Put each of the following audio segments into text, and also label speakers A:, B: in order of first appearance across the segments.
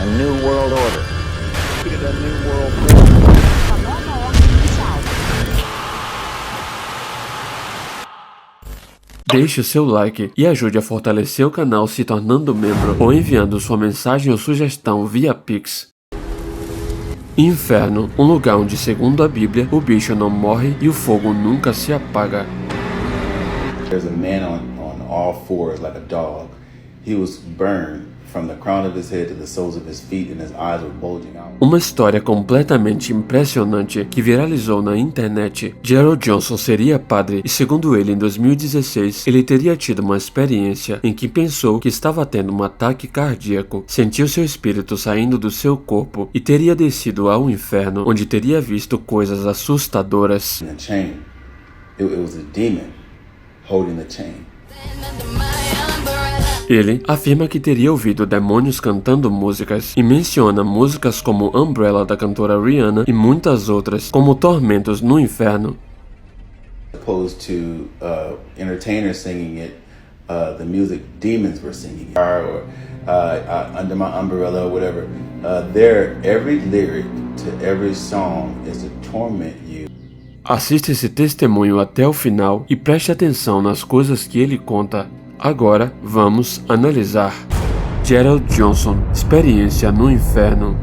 A: A new world order. A new world order.
B: Deixe o seu like e ajude a fortalecer o canal se tornando membro ou enviando sua mensagem ou sugestão via Pix. Inferno, um lugar onde, segundo a Bíblia, o bicho não morre e o fogo nunca se apaga.
C: There's a man on all fours like a dog. He was burned from the crown of his head to the soles of his feet, and his eyes were bulging out.
B: Uma história completamente impressionante que viralizou na internet. Gerald Johnson seria padre e, segundo ele, em 2016, ele teria tido uma experiência em que pensou que estava tendo um ataque cardíaco, sentiu seu espírito saindo do seu corpo e teria descido ao inferno, onde teria visto coisas assustadoras.
C: The chain. It was a demon holding the chain.
B: Ele afirma que teria ouvido demônios cantando músicas e menciona músicas como Umbrella da cantora Rihanna e muitas outras, como Tormentos no Inferno.
C: Opposed to entertainers singing it, the music demons were singing it, or Under My Umbrella or whatever. Every lyric to every song is to torment you.
B: Assista esse testemunho até o final e preste atenção nas coisas que ele conta. Agora vamos analisar. Gerald Johnson, experiência no inferno.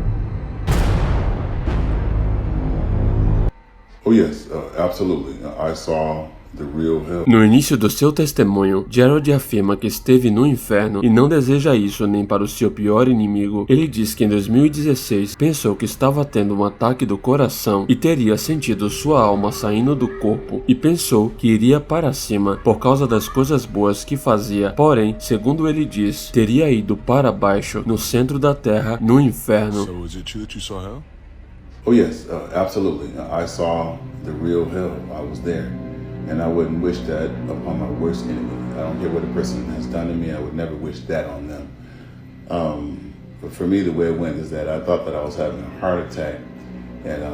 D: Oh yes, absolutely. I saw the real hell.
B: No início do seu testemunho, Gerald afirma que esteve no inferno e não deseja isso nem para o seu pior inimigo. Ele diz que em 2016 pensou que estava tendo um ataque do coração e teria sentido sua alma saindo do corpo e pensou que iria para cima por causa das coisas boas que fazia. Porém, segundo ele diz, teria ido para baixo, no centro da terra, no inferno.
D: So is it true that you saw hell? Oh yes, absolutely. I saw the real hell. I was there. And I wouldn't wish that upon my worst enemy. I don't care what a person has done to me. I would never wish that on them. But for me, the way it went is that I thought that I was having a heart attack, and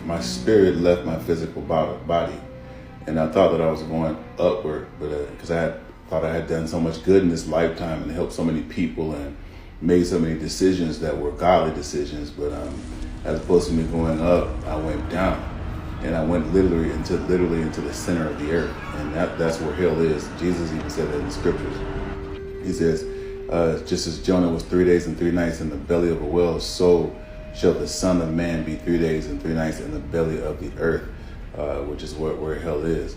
D: my spirit left my physical body, and I thought that I was going upward, but because thought I had done so much good in this lifetime and helped so many people and made so many decisions that were godly decisions. But as opposed to me going up, I went down. And I went literally into the center of the earth, and that's where hell is. Jesus even said that in the scriptures. He says, just as Jonah was 3 days and 3 nights in the belly of a whale, so shall the Son of Man be 3 days and 3 nights in the belly of the earth, which is where hell is.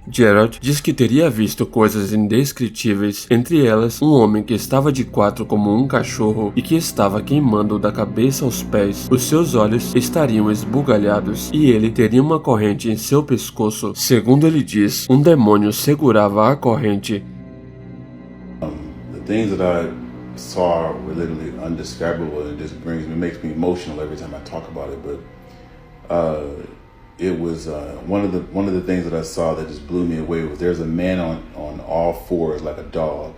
B: Gerald diz que teria visto coisas indescritíveis, entre elas um homem que estava de quatro como um cachorro e que estava queimando da cabeça aos pés. Os seus olhos estariam esbugalhados e ele teria uma corrente em seu pescoço. Segundo ele diz, um demônio segurava a corrente.
D: The things that I saw were literally undescribable, and it just makes me emotional every time I talk about it. But it was one of the things that I saw that just blew me away was there's a man on all fours like a dog.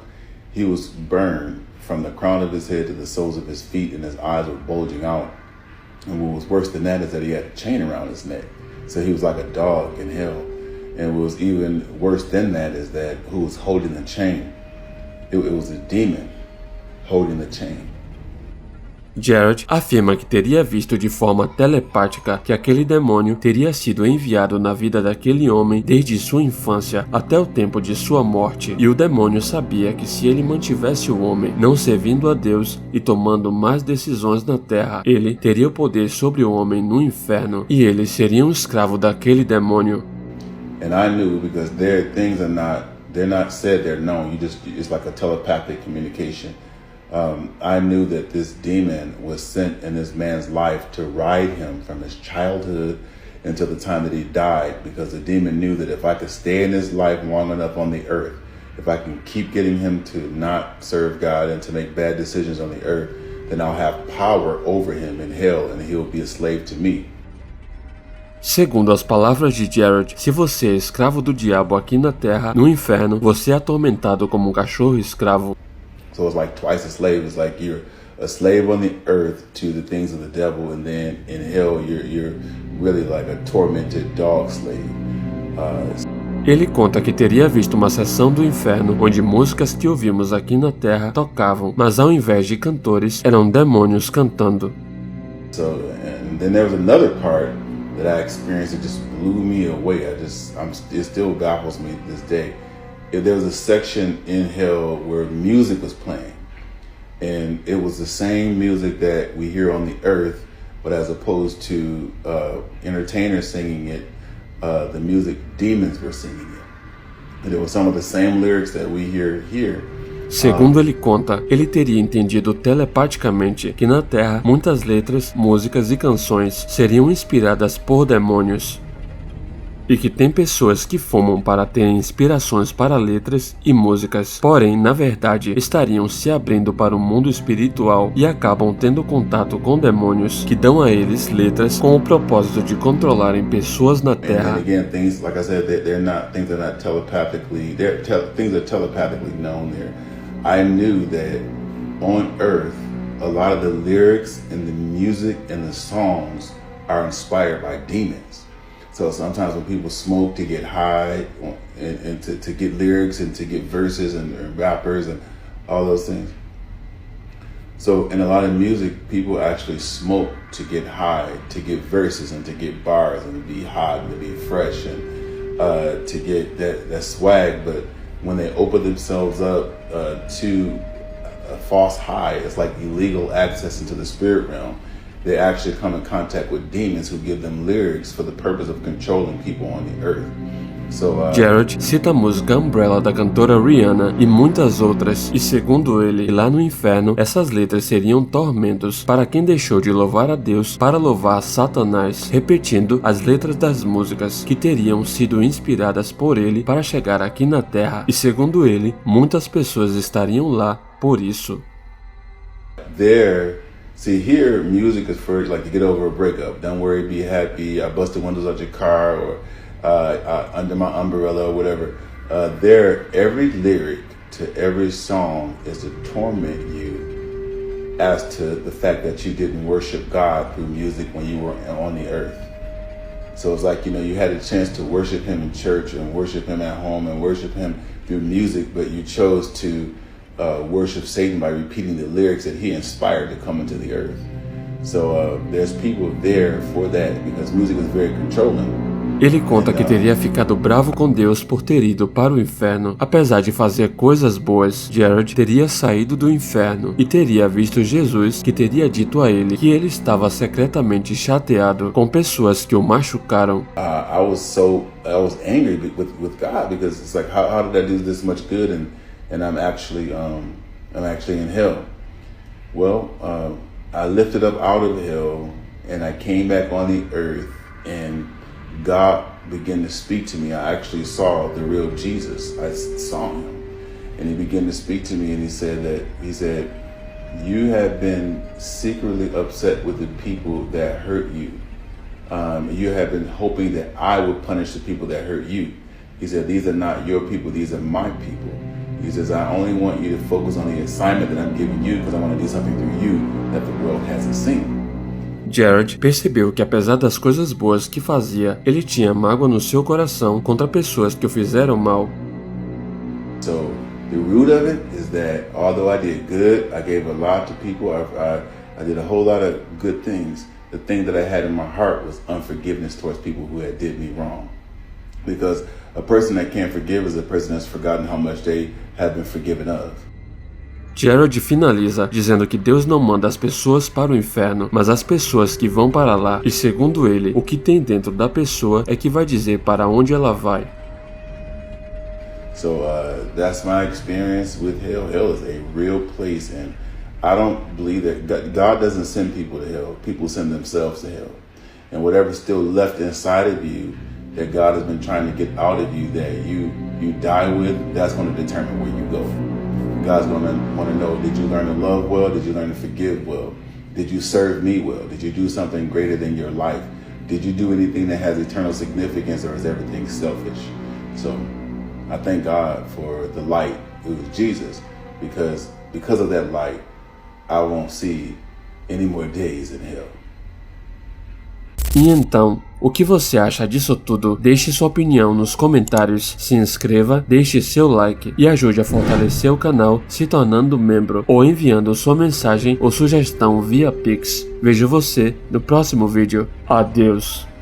D: He was burned from the crown of his head to the soles of his feet, and his eyes were bulging out. And what was worse than that is that he had a chain around his neck. So he was like a dog in hell. And what was even worse than that is that who was holding the chain? It was a demon holding the chain.
B: Gerald afirma que teria visto de forma telepática que aquele demônio teria sido enviado na vida daquele homem desde sua infância até o tempo de sua morte, e o demônio sabia que se ele mantivesse o homem não servindo a Deus e tomando más decisões na terra, ele teria o poder sobre o homem no inferno e ele seria um escravo daquele demônio.
D: And I knew because things are not said, they're known. It's like a telepathic communication. I knew that this demon was sent in this man's life to ride him from his childhood until the time that he died, because the demon knew that if I could stay in his life long enough on the earth, if I can keep getting him to not serve God and to make bad decisions on the earth, then I'll have power over him in hell and he'll be a slave to me.
B: Segundo as palavras de Gerald, se você é escravo do diabo aqui na terra, no inferno, você é atormentado como um cachorro escravo.
D: So it's like twice a slave. It's like you're a slave on the earth to the things of the devil, and then in hell you're really like a tormented dog slave.
B: Ele conta que teria visto uma sessão do inferno onde músicas que ouvimos aqui na Terra tocavam, mas ao invés de cantores, eram demônios cantando.
D: So, and then there was another part that I experienced that just blew me away. It still baffles me to this day. There was a section in hell where music was playing, and it was the same music that we hear on the earth, but as opposed to entertainers singing it, the music demons were singing it. And it was some of the same lyrics that we hear here.
B: Segundo ele conta, ele teria entendido telepaticamente que na Terra muitas letras, músicas e canções seriam inspiradas por demônios. E que tem pessoas que fumam para terem inspirações para letras e músicas, porém, na verdade, estariam se abrindo para o mundo espiritual e acabam tendo contato com demônios que dão a eles letras com o propósito de controlarem pessoas na Terra.
D: And again, things like I said, they're not telepathically. Things are telepathically known there. I knew that on Earth, a lot of the lyrics and the music and the songs are inspired by demons. So sometimes when people smoke to get high and to get lyrics and to get verses and rappers and all those things. So in a lot of music, people actually smoke to get high, to get verses and to get bars and to be hot and to be fresh and to get that swag. But when they open themselves up to a false high, it's like illegal access into the spirit realm. They actually come in contact with demons who give them lyrics for the purpose of controlling people on the earth.
B: Jared cita a música Umbrella da cantora Rihanna e muitas outras, e segundo ele, lá no inferno, essas letras seriam tormentos para quem deixou de louvar a Deus para louvar Satanás, repetindo as letras das músicas que teriam sido inspiradas por ele para chegar aqui na Terra, e segundo ele, muitas pessoas estariam lá por isso.
D: See, here, music is for like to get over a breakup. Don't worry, be happy. I busted windows out your car, or under my umbrella, or whatever. There, every lyric to every song is to torment you as to the fact that you didn't worship God through music when you were on the earth. So it's like, you had a chance to worship Him in church and worship Him at home and worship Him through music, but you chose to worship Satan by repeating the lyrics that he inspired to come into the earth. So there's people there for that because music is very controlling.
B: Ele conta que teria ficado bravo com Deus por ter ido para o inferno. Apesar de fazer coisas boas, Jared teria saído do inferno e teria visto Jesus, que teria dito a ele que ele estava secretamente chateado com pessoas que o machucaram.
D: I was angry with God because it's like how did I do this much good and I'm actually in hell. Well, I lifted up out of hell and I came back on the earth and God began to speak to me. I actually saw the real Jesus. I saw him and he began to speak to me and he said, you have been secretly upset with the people that hurt you. You have been hoping that I would punish the people that hurt you. He said, these are not your people, these are my people. He says, I only want you to focus on the assignment that I'm giving you because I want to do something through you that the world hasn't seen.
B: Jared percebeu que apesar das coisas boas que fazia, ele tinha mágoa no seu coração contra pessoas que o fizeram mal.
D: So the root of it is that although I did good, I gave a lot to people, I did a whole lot of good things. The thing that I had in my heart was unforgiveness towards people who had did me wrong. Because a person that can't forgive is a person that's forgotten how much they have been forgiven of.
B: Jared finaliza dizendo que Deus não manda as pessoas para o inferno, mas as pessoas que vão para lá, e segundo ele, o que tem dentro da pessoa é que vai dizer para onde ela vai.
D: So that's my experience with hell. Hell is a real place, and I don't believe that God doesn't send people to hell. People send themselves to hell. And whatever's still left inside of you that God has been trying to get out of you, that you die with, that's going to determine where you go. God's going to want to know, did you learn to love well? Did you learn to forgive well? Did you serve me well? Did you do something greater than your life? Did you do anything that has eternal significance, or is everything selfish? So I thank God for the light, who is Jesus, because of that light, I won't see any more days in hell.
B: E então, o que você acha disso tudo? Deixe sua opinião nos comentários, se inscreva, deixe seu like e ajude a fortalecer o canal se tornando membro ou enviando sua mensagem ou sugestão via Pix. Vejo você no próximo vídeo. Adeus!